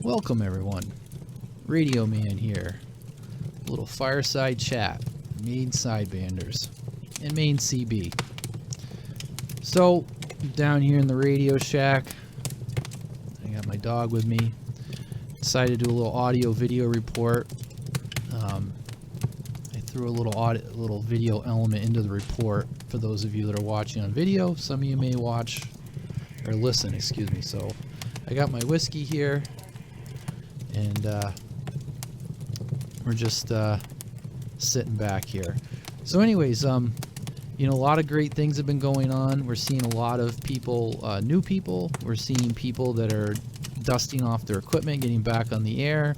Welcome everyone, Radioman here. A little fireside chat, Maine Sidebanders, and Maine CB. So, down here in the radio shack, I got my dog with me. Decided to do a little audio-video report. I threw a little video element into the report for those of you that are watching on video. Some of you may watch or listen, excuse me. So, I got my whiskey here. And we're just sitting back here. So anyways, you know, a lot of great things have been going on. We're seeing a lot of people, new people. We're seeing people that are dusting off their equipment, getting back on the air.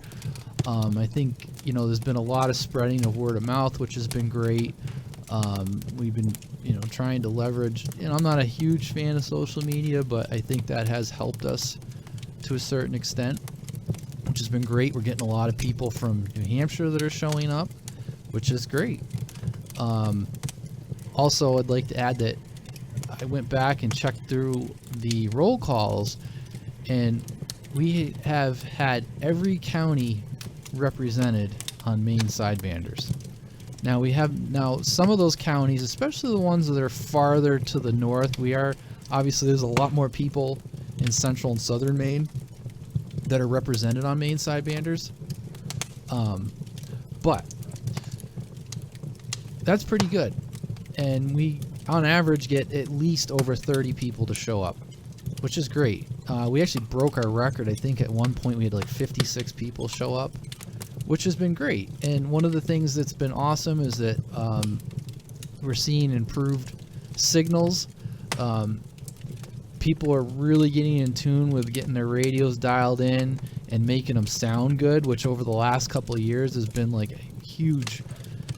I think, you know, there's been a lot of spreading of word of mouth, which has been great. We've been, you know, trying to leverage, and I'm not a huge fan of social media, but I think that has helped us to a certain extent, which has been great. We're getting a lot of people from New Hampshire that are showing up, which is great. Also, I'd like to add that I went back and checked through the roll calls, and we have had every county represented on Maine Sidebanders. Now some of those counties, especially the ones that are farther to the north, obviously there's a lot more people in central and southern Maine that are represented on Maine Sidebanders, but that's pretty good, and we on average get at least over 30 people to show up, which is great. We actually broke our record. I think at one point we had like 56 people show up, which has been great. And one of the things that's been awesome is that we're seeing improved signals. People are really getting in tune with getting their radios dialed in and making them sound good, which over the last couple of years has been like a huge,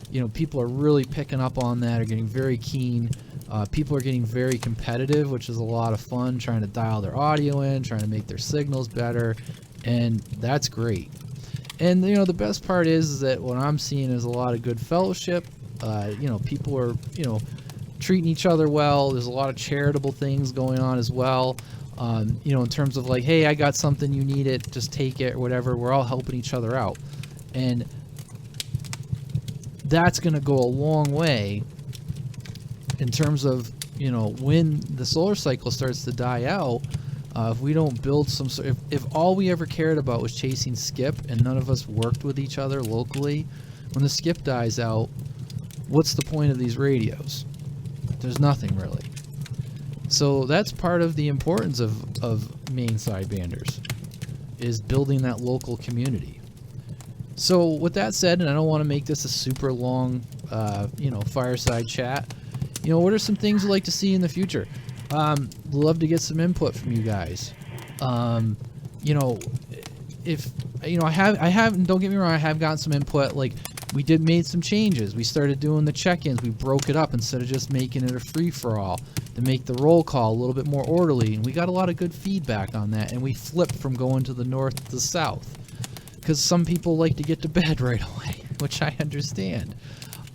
you know, people are really picking up on that, are getting very keen. People are getting very competitive, which is a lot of fun, trying to dial their audio in, trying to make their signals better, and that's great. And, you know, the best part is that what I'm seeing is a lot of good fellowship. You know, people are, you know, treating each other well. There's a lot of charitable things going on as well. You know, in terms of like, hey, I got something, you need it, just take it, or whatever. We're all helping each other out. And that's going to go a long way in terms of, you know, when the solar cycle starts to die out. If we don't build some sort, if all we ever cared about was chasing skip and none of us worked with each other locally, when the skip dies out, what's the point of these radios? There's nothing really. So that's part of the importance of Maine Sidebanders, is building that local community. So with that said, and I don't want to make this a super long, you know, fireside chat, you know, what are some things you'd like to see in the future? Love to get some input from you guys. You know, if, you know, I have, don't get me wrong, I have gotten some input. Like, we made some changes. We started doing the check-ins. We broke it up instead of just making it a free-for-all, to make the roll call a little bit more orderly. And we got a lot of good feedback on that. And we flipped from going to the north to the south, because some people like to get to bed right away, which I understand.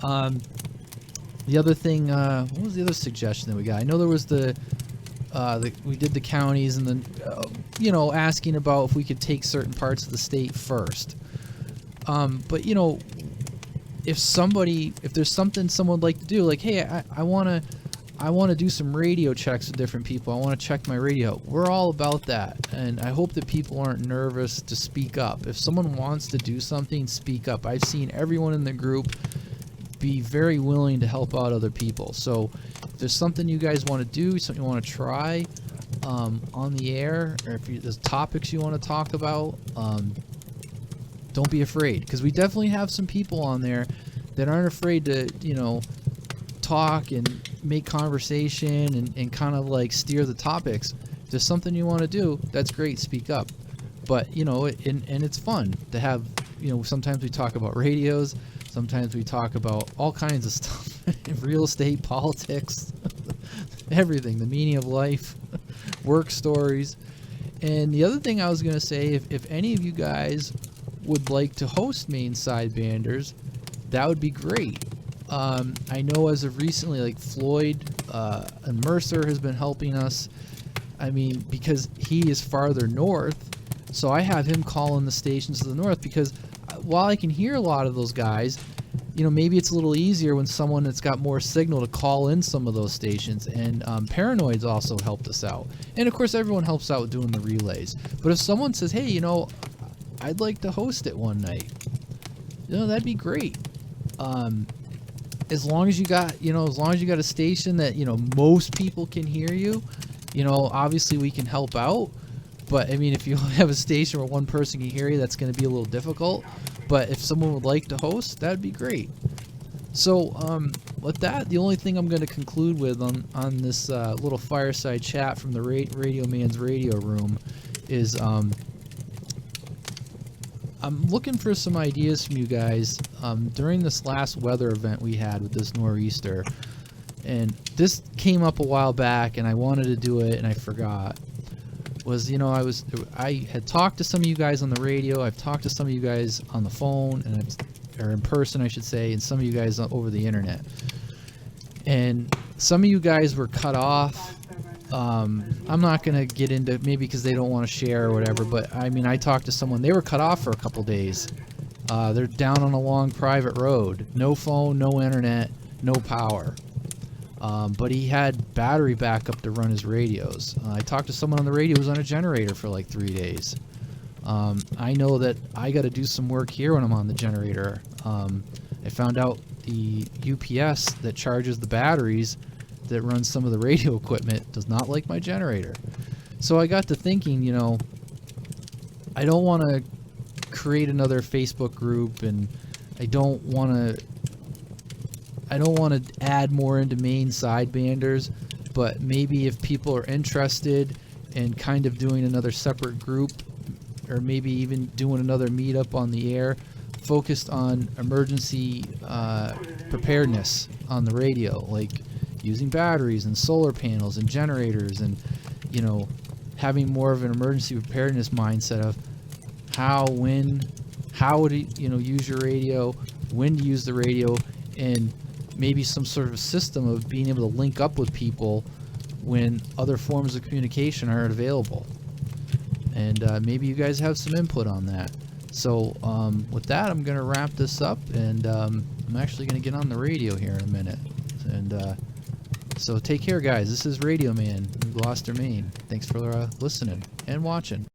The other thing, what was the other suggestion that we got? I know there was we did the counties, and then, you know, asking about if we could take certain parts of the state first. But, you know, if there's something someone would like to do, like, hey, I want to do some radio checks with different people. I want to check my radio. We're all about that. And I hope that people aren't nervous to speak up. If someone wants to do something, speak up. I've seen everyone in the group be very willing to help out other people. So if there's something you guys want to do, something you want to try on the air, or if there's topics you want to talk about, don't be afraid, because we definitely have some people on there that aren't afraid to, you know, talk and make conversation and kind of like steer the topics. If there's something you want to do, that's great, speak up. But, you know, and it's fun to have, you know, sometimes we talk about radios, sometimes we talk about all kinds of stuff, real estate, politics, everything, the meaning of life, work stories. And the other thing I was going to say, if any of you guys would like to host Maine Sidebanders, that would be great. I know as of recently, like Floyd and Mercer has been helping us. I mean, because he is farther north, So I have him calling the stations to the north, because while I can hear a lot of those guys, you know, maybe it's a little easier when someone that's got more signal to call in some of those stations. And Paranoid's also helped us out. And of course, everyone helps out doing the relays. But if someone says, hey, you know, I'd like to host it one night, you know, that'd be great. As long as you got, you know, as long as you got a station that, you know, most people can hear you, you know, obviously we can help out. But I mean, if you have a station where one person can hear you, that's going to be a little difficult. But if someone would like to host, that'd be great. So with that, the only thing I'm going to conclude with on this little fireside chat from the Radioman's radio room is I'm looking for some ideas from you guys during this last weather event we had with this nor'easter. And this came up a while back, and I wanted to do it, and I forgot. Was, you know, I had talked to some of you guys on the radio. I've talked to some of you guys on the phone, or in person, I should say, and some of you guys over the internet. And some of you guys were cut off. I'm not gonna get into, maybe because they don't want to share or whatever, but I mean, I talked to someone. They were cut off for a couple days. They're down on a long private road, no phone, no internet, no power. But he had battery backup to run his radios. I talked to someone on the radio who was on a generator for like 3 days. I know that I got to do some work here when I'm on the generator. I found out the UPS that charges the batteries that runs some of the radio equipment does not like my generator. So I got to thinking, you know, I don't want to create another Facebook group, and I don't want to add more into Maine Sidebanders, but maybe if people are interested in kind of doing another separate group, or maybe even doing another meetup on the air focused on emergency preparedness on the radio, like using batteries and solar panels and generators, and, you know, having more of an emergency preparedness mindset of how to, you know, use your radio, when to use the radio, and maybe some sort of a system of being able to link up with people when other forms of communication aren't available. And maybe you guys have some input on that. So with that, I'm going to wrap this up, and I'm actually going to get on the radio here in a minute. And so take care, guys. This is Radioman in Gloucester, Maine. Thanks for listening and watching.